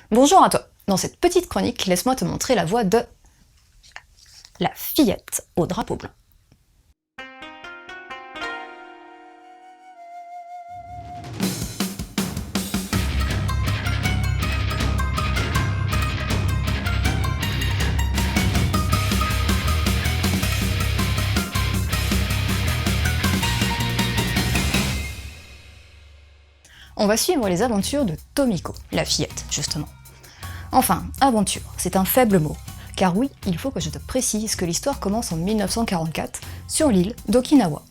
Bonjour à toi. Dans cette petite chronique, laisse-moi te montrer la voix de la fillette au drapeau blanc. On va suivre les aventures de Tomiko, la fillette, justement. Enfin, aventure, c'est un faible mot, car oui, il faut que je te précise que l'histoire commence en 1944, sur l'île d'Okinawa.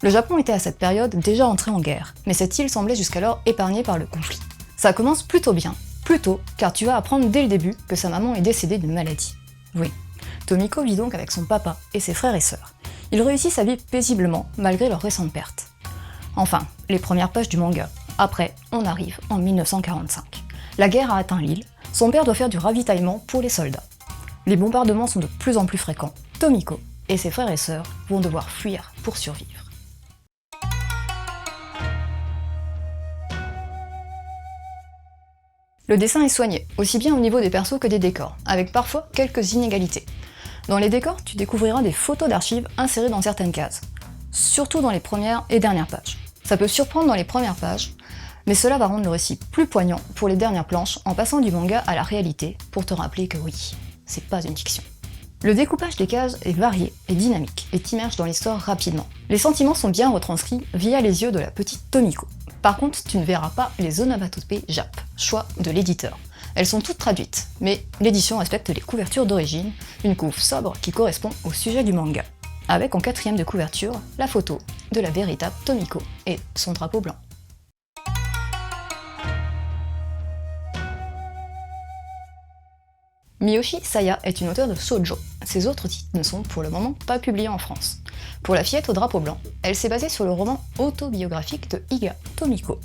Le Japon était à cette période déjà entré en guerre, mais cette île semblait jusqu'alors épargnée par le conflit. Ça commence plutôt bien, plutôt, car tu vas apprendre dès le début que sa maman est décédée d'une maladie. Oui, Tomiko vit donc avec son papa et ses frères et sœurs. Ils réussissent à vivre paisiblement, malgré leur récente perte. Enfin, les premières pages du manga. Après, on arrive en 1945. La guerre a atteint l'île, son père doit faire du ravitaillement pour les soldats. Les bombardements sont de plus en plus fréquents. Tomiko et ses frères et sœurs vont devoir fuir pour survivre. Le dessin est soigné, aussi bien au niveau des persos que des décors, avec parfois quelques inégalités. Dans les décors, tu découvriras des photos d'archives insérées dans certaines cases, surtout dans les premières et dernières pages. Ça peut surprendre dans les premières pages, mais cela va rendre le récit plus poignant pour les dernières planches en passant du manga à la réalité pour te rappeler que oui, c'est pas une fiction. Le découpage des cases est varié et dynamique et t'immerge dans l'histoire rapidement. Les sentiments sont bien retranscrits via les yeux de la petite Tomiko. Par contre, tu ne verras pas les onomatopées Jap, choix de l'éditeur. Elles sont toutes traduites, mais l'édition respecte les couvertures d'origine, une couve sobre qui correspond au sujet du manga, avec en quatrième de couverture la photo de la véritable Tomiko et son drapeau blanc. Miyoshi Saya est une auteure de shoujo. Ses autres titres ne sont pour le moment pas publiés en France. Pour La fillette au drapeau blanc, elle s'est basée sur le roman autobiographique de Iga Tomiko.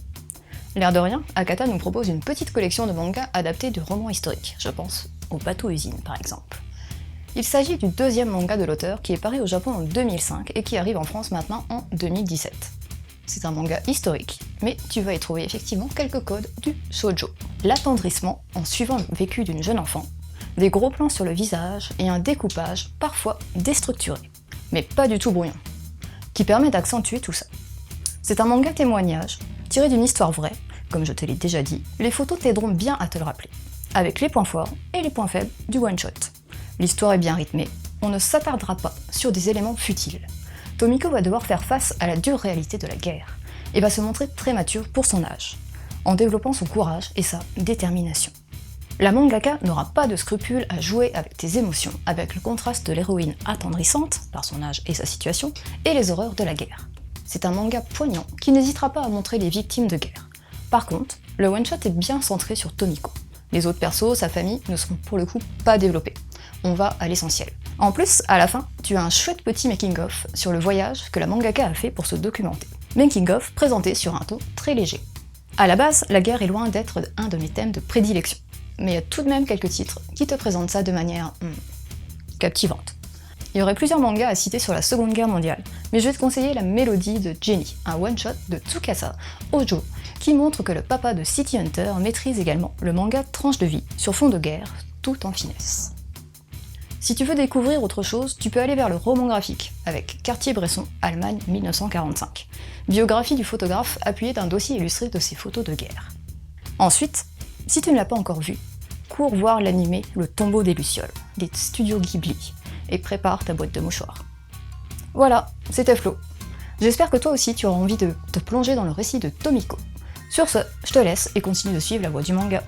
L'air de rien, Akata nous propose une petite collection de mangas adaptés du roman historique, je pense au Bateau Usine par exemple. Il s'agit du deuxième manga de l'auteur qui est paru au Japon en 2005 et qui arrive en France maintenant en 2017. C'est un manga historique, mais tu vas y trouver effectivement quelques codes du shoujo. L'attendrissement en suivant le vécu d'une jeune enfant, des gros plans sur le visage et un découpage parfois déstructuré, mais pas du tout brouillon, qui permet d'accentuer tout ça. C'est un manga témoignage, tiré d'une histoire vraie, comme je te l'ai déjà dit, les photos t'aideront bien à te le rappeler, avec les points forts et les points faibles du one-shot. L'histoire est bien rythmée, on ne s'attardera pas sur des éléments futiles. Tomiko va devoir faire face à la dure réalité de la guerre, et va se montrer très mature pour son âge, en développant son courage et sa détermination. La mangaka n'aura pas de scrupule à jouer avec tes émotions, avec le contraste de l'héroïne attendrissante, par son âge et sa situation, et les horreurs de la guerre. C'est un manga poignant qui n'hésitera pas à montrer les victimes de guerre. Par contre, le one-shot est bien centré sur Tomiko. Les autres persos, sa famille, ne seront pour le coup pas développés. On va à l'essentiel. En plus, à la fin, tu as un chouette petit making-of sur le voyage que la mangaka a fait pour se documenter. Making-of présenté sur un ton très léger. À la base, la guerre est loin d'être un de mes thèmes de prédilection. Mais il y a tout de même quelques titres qui te présentent ça de manière captivante. Il y aurait plusieurs mangas à citer sur la Seconde Guerre mondiale, mais je vais te conseiller La Mélodie de Jenny, un one-shot de Tsukasa Ojo, qui montre que le papa de City Hunter maîtrise également le manga tranche de vie sur fond de guerre, tout en finesse. Si tu veux découvrir autre chose, tu peux aller vers le roman graphique, avec Cartier-Bresson, Allemagne 1945, biographie du photographe appuyée d'un dossier illustré de ses photos de guerre. Ensuite, si tu ne l'as pas encore vu, cours voir l'animé Le Tombeau des Lucioles, des studios Ghibli, et prépare ta boîte de mouchoirs. Voilà, c'était Flo. J'espère que toi aussi tu auras envie de te plonger dans le récit de Tomiko. Sur ce, je te laisse et continue de suivre la voie du manga.